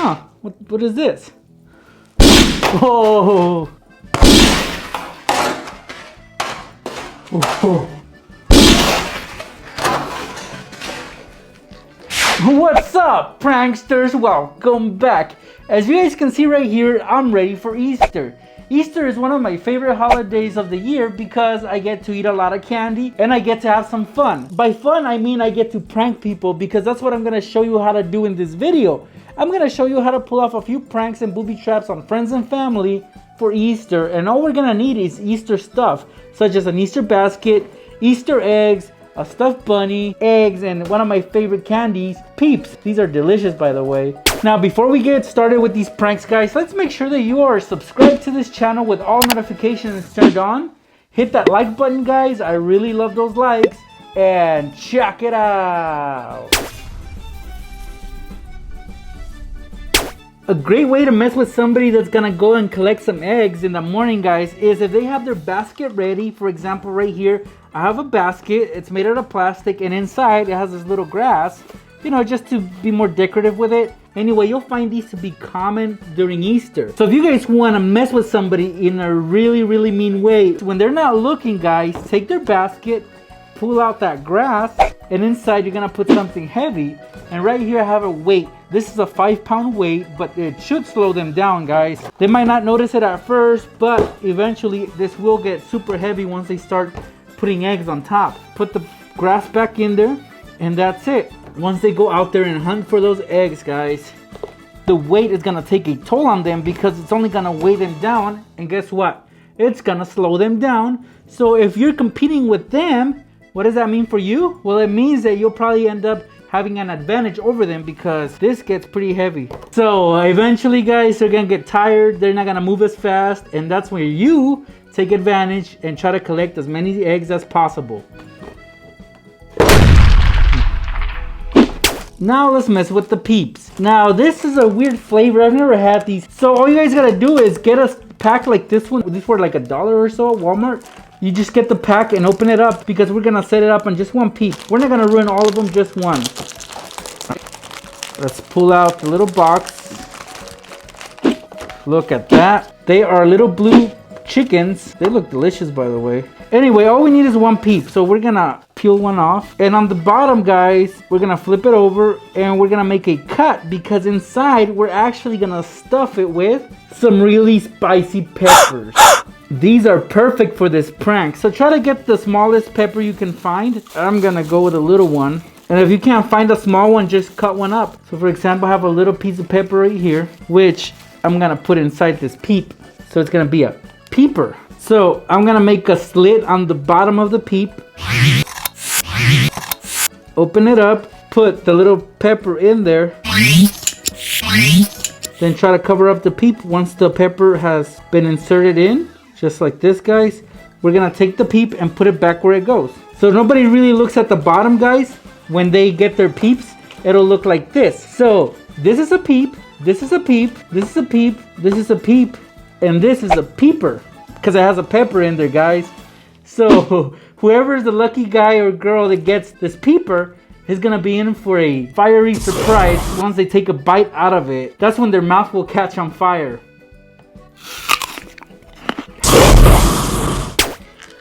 Huh, what is this? Oh. Oh. What's up, pranksters? Welcome back. As you guys can see right here, I'm ready for Easter. Easter is one of my favorite holidays of the year because I get to eat a lot of candy and I get to have some fun. By fun, I mean I get to prank people because that's what I'm going to show you how to do in this video. I'm going to show you how to pull off a few pranks and booby traps on friends and family for Easter. And all we're going to need is Easter stuff, such as an Easter basket, Easter eggs, a stuffed bunny, eggs, and one of my favorite candies, Peeps. These are delicious, by the way. Now, before we get started with these pranks, guys, let's make sure that you are subscribed to this channel with all notifications turned on. Hit that like button, guys. I really love those likes. And check it out. A great way to mess with somebody that's gonna go and collect some eggs in the morning, guys, is if they have their basket ready. For example, right here, I have a basket. It's made out of plastic, and inside it has this little grass, you know, just to be more decorative with it. Anyway, you'll find these to be common during Easter. So if you guys want to mess with somebody in a really mean way, when they're not looking, guys, take their basket, pull out that grass, and inside you're gonna put something heavy. And right here I have a weight. This is a 5-pound weight, but it should slow them down, guys. They might not notice it at first, but eventually this will get super heavy once they start putting eggs on top. Put the grass back in there, and that's it. Once they go out there and hunt for those eggs, guys, the weight is gonna take a toll on them because it's only gonna weigh them down, and guess what? It's gonna slow them down. So if you're competing with them, what does that mean for you? Well, it means that you'll probably end up having an advantage over them because this gets pretty heavy. So eventually, guys, they're gonna get tired. They're not gonna move as fast, and that's where you take advantage and try to collect as many eggs as possible. Now let's mess with the Peeps. Now this is a weird flavor. I've never had these. So all you guys gotta do is get a pack like this one. These were like $1 or so at Walmart. You just get the pack and open it up because we're gonna set it up on just one Peep. We're not gonna ruin all of them, just one. Let's pull out the little box. Look at that. They are little blue chickens. They look delicious, by the way. Anyway, all we need is one Peep. So we're gonna peel one off. And on the bottom, guys, we're gonna flip it over and we're gonna make a cut because inside we're actually gonna stuff it with some really spicy peppers. These are perfect for this prank. So try to get the smallest pepper you can find. I'm gonna go with a little one. And if you can't find a small one, just cut one up. So for example, I have a little piece of pepper right here, which I'm gonna put inside this Peep. So it's gonna be a peeper. So I'm gonna make a slit on the bottom of the Peep. Open it up, put the little pepper in there. Then try to cover up the Peep once the pepper has been inserted in. Just like this, guys. We're gonna take the Peep and put it back where it goes. So nobody really looks at the bottom, guys. When they get their Peeps, it'll look like this. So this is a Peep, this is a Peep, this is a Peep, this is a Peep, and this is a peeper because it has a pepper in there, guys. So whoever is the lucky guy or girl that gets this peeper is gonna be in for a fiery surprise once they take a bite out of it. That's when their mouth will catch on fire.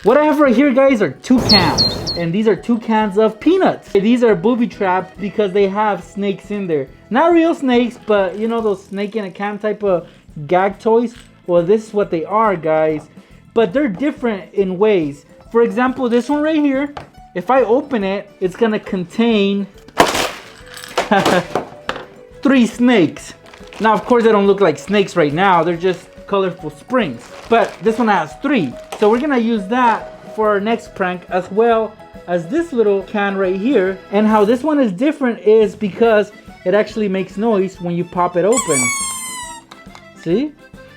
What I have right here, guys, are 2 cans. And these are 2 cans of peanuts. These are booby traps because they have snakes in there. Not real snakes, but you know those snake in a can type of gag toys? Well, this is what they are, guys. But they're different in ways. For example, this one right here, if I open it, it's gonna contain 3 snakes. Now, of course, they don't look like snakes right now. They're just colorful springs. But this one has 3. So we're gonna use that for our next prank as well as this little can right here. And how this one is different is because it actually makes noise when you pop it open. See?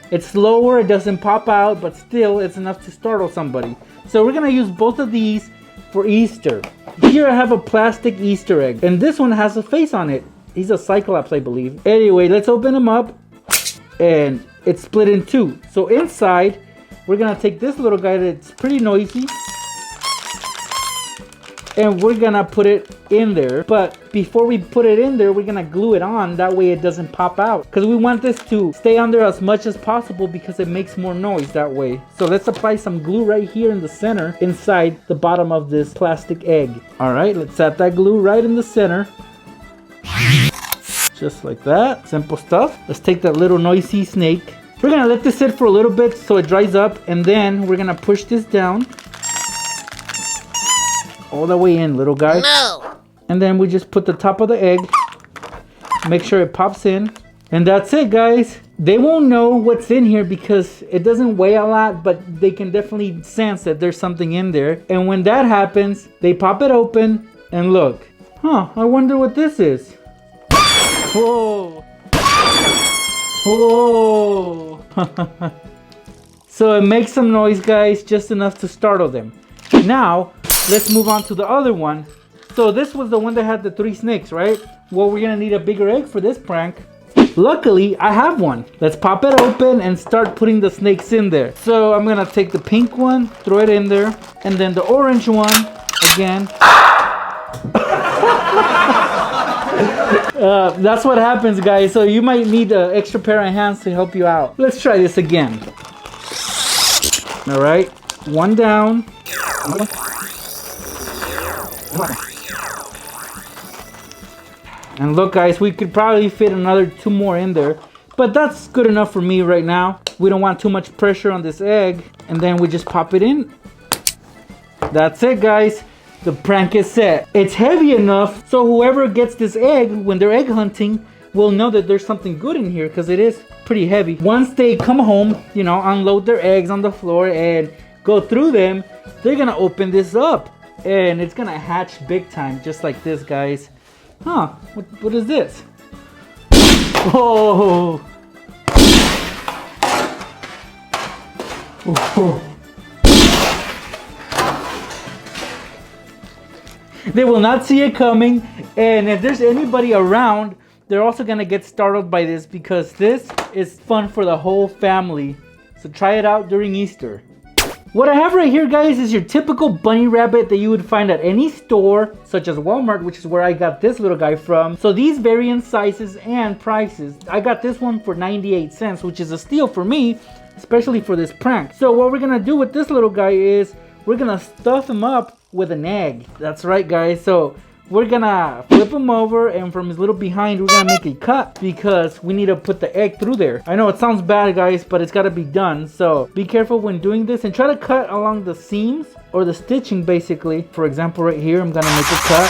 It's slower, it doesn't pop out, but still it's enough to startle somebody. So we're gonna use both of these for Easter. Here I have a plastic Easter egg, and this one has a face on it. He's a Cyclops, I believe. Anyway, let's open him up, and it's split in 2. So inside, we're gonna take this little guy that's pretty noisy. and we're gonna put it in there. But before we put it in there, we're gonna glue it on. That way it doesn't pop out. Because we want this to stay on there as much as possible because it makes more noise that way. So let's apply some glue right here in the center, inside the bottom of this plastic egg. All right, let's add that glue right in the center. Just like that. Simple stuff. Let's take that little noisy snake. We're gonna let this sit for a little bit so it dries up, and then we're gonna push this down all the way in, little guy. No. And then we just put the top of the egg, make sure it pops in, and that's it, guys. They won't know what's in here because it doesn't weigh a lot, but they can definitely sense that there's something in there. And when that happens, they pop it open and look. Huh, I wonder what this is. Whoa. Whoa. So it makes some noise, guys, just enough to startle them. Now, let's move on to the other one. So this was the one that had the 3 snakes, right? Well, we're gonna need a bigger egg for this prank. Luckily, I have one. Let's pop it open and start putting the snakes in there. So I'm gonna take the pink one, throw it in there, and then the orange one, again. That's what happens, guys. So you might need an extra pair of hands to help you out. Let's try this again. All right, one down. And look, guys, we could probably fit another 2 more in there, but that's good enough for me right now. We don't want too much pressure on this egg, and then we just pop it in. That's it, guys. The prank is set. It's heavy enough so whoever gets this egg when they're egg hunting will know that there's something good in here, because it is pretty heavy. Once they come home, you know, unload their eggs on the floor and go through them, they're gonna open this up and it's gonna hatch big time, just like this, guys. Huh, what is this? Oh. Oh. They will not see it coming, and if there's anybody around, they're also gonna get startled by this because this is fun for the whole family. So try it out during Easter. What I have right here, guys, is your typical bunny rabbit that you would find at any store, such as Walmart, which is where I got this little guy from. So these vary in sizes and prices. I got this one for 98 cents, which is a steal for me, especially for this prank. So what we're gonna do with this little guy is we're gonna stuff him up with an egg. That's right, guys. So we're gonna flip him over, and from his little behind, we're gonna make a cut because we need to put the egg through there. I know it sounds bad, guys, but it's gotta be done. So be careful when doing this and try to cut along the seams or the stitching, basically. For example, right here, I'm gonna make a cut.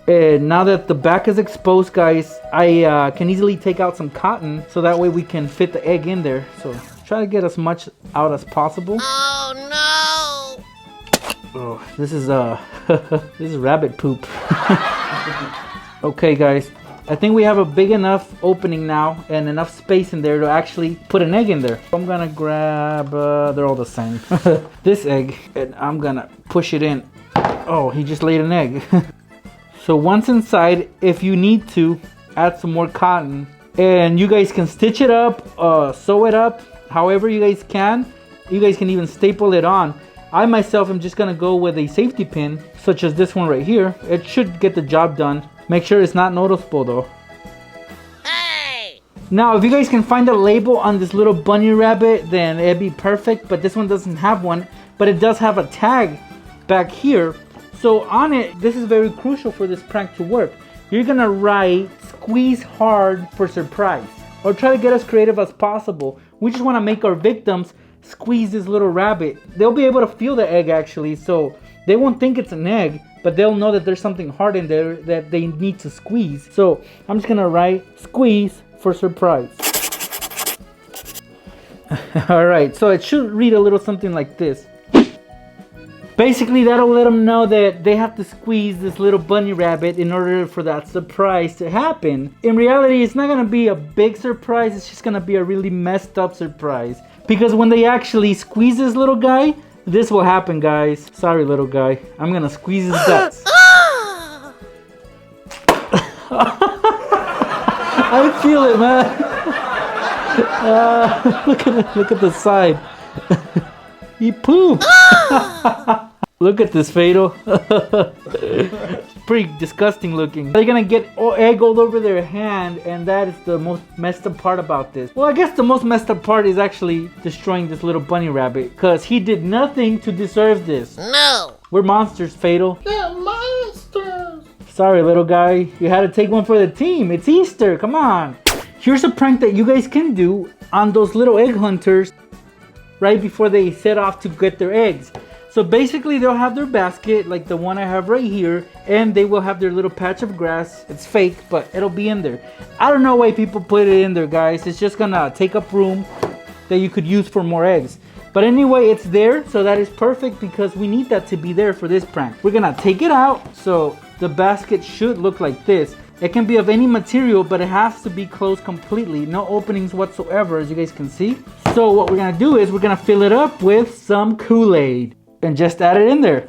And now that the back is exposed, guys, I can easily take out some cotton so that way we can fit the egg in there. So try to get as much out as possible. Oh no! Oh, this is this is rabbit poop. Okay, guys, I think we have a big enough opening now and enough space in there to actually put an egg in there. I'm gonna grab, they're all the same, this egg, and I'm gonna push it in. Oh, he just laid an egg. So once inside, if you need to, add some more cotton, and you guys can stitch it up, sew it up, however you guys can. You guys can even staple it on. I myself am just gonna go with a safety pin, such as this one right here. It should get the job done. Make sure it's not noticeable though. Hey! Now, if you guys can find a label on this little bunny rabbit, then it'd be perfect, but this one doesn't have one, but it does have a tag back here. So on it, this is very crucial for this prank to work. You're gonna write, "Squeeze hard for surprise," or try to get as creative as possible. We just wanna make our victims squeeze this little rabbit. They'll be able to feel the egg actually, so they won't think it's an egg, but they'll know that there's something hard in there that they need to squeeze. So I'm just gonna write "Squeeze for surprise." All right, so it should read a little something like this. Basically, that'll let them know that they have to squeeze this little bunny rabbit in order for that surprise to happen. In reality, it's not gonna be a big surprise, it's just gonna be a really messed up surprise. Because when they actually squeeze this little guy, this will happen, guys. Sorry, little guy. I'm gonna squeeze his guts. I feel it, man. Look at the side. He pooped. Look at this, Fatal. Pretty disgusting looking. They're gonna get egg all over their hand, and that is the most messed up part about this. Well, I guess the most messed up part is actually destroying this little bunny rabbit, because he did nothing to deserve this. No. We're monsters, Fatal. They're monsters. Sorry, little guy. You had to take one for the team. It's Easter. Come on. Here's a prank that you guys can do on those little egg hunters right before they set off to get their eggs. So basically they'll have their basket like the one I have right here, and they will have their little patch of grass. It's fake, but it'll be in there. I don't know why people put it in there, guys. It's just gonna take up room that you could use for more eggs. But anyway, it's there, so that is perfect because we need that to be there for this prank. We're gonna take it out, so the basket should look like this. It can be of any material, but it has to be closed completely. No openings whatsoever, as you guys can see. So what we're gonna do is we're gonna fill it up with some Kool-Aid and just add it in there.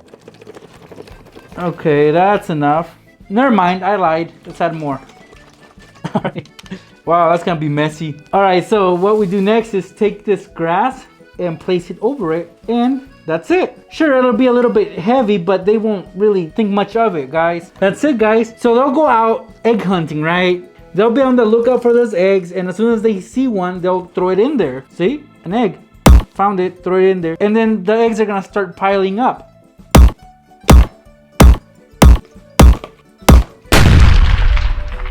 Okay, that's enough. Never mind, I lied. Let's add more. All right. Wow, that's gonna be messy. All right, so what we do next is take this grass and place it over it, and that's it. Sure, it'll be a little bit heavy, but they won't really think much of it, guys. That's it, guys. So they'll go out egg hunting, right? They'll be on the lookout for those eggs, and as soon as they see one, they'll throw it in there. See? An egg. Found it, throw it in there. And then the eggs are gonna start piling up.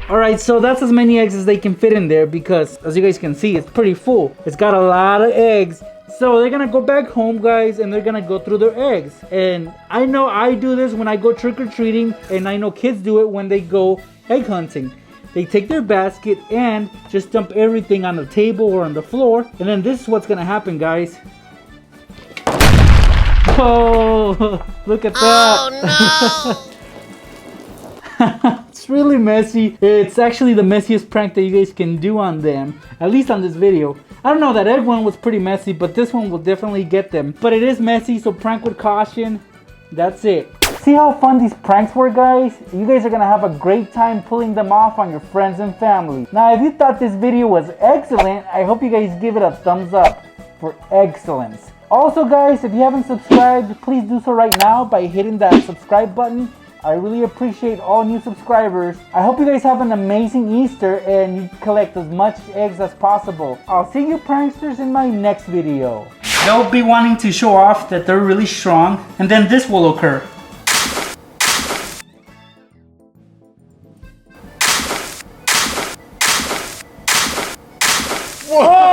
Alright, so that's as many eggs as they can fit in there because, as you guys can see, it's pretty full. It's got a lot of eggs. So they're gonna go back home, guys, and they're gonna go through their eggs. And I know I do this when I go trick-or-treating, and I know kids do it when they go egg hunting. They take their basket and just dump everything on the table or on the floor. And then this is what's gonna happen, guys. Oh, look at that. Oh no. It's really messy. It's actually the messiest prank that you guys can do on them, at least on this video. I don't know, that egg one was pretty messy, but this one will definitely get them. But it is messy, so prank with caution. That's it. See how fun these pranks were, guys? You guys are gonna have a great time pulling them off on your friends and family. Now, if you thought this video was excellent, I hope you guys give it a thumbs up for excellence. Also, guys, if you haven't subscribed, please do so right now by hitting that subscribe button. I really appreciate all new subscribers. I hope you guys have an amazing Easter and you collect as much eggs as possible. I'll see you pranksters in my next video. They'll be wanting to show off that they're really strong, and then this will occur. Whoa!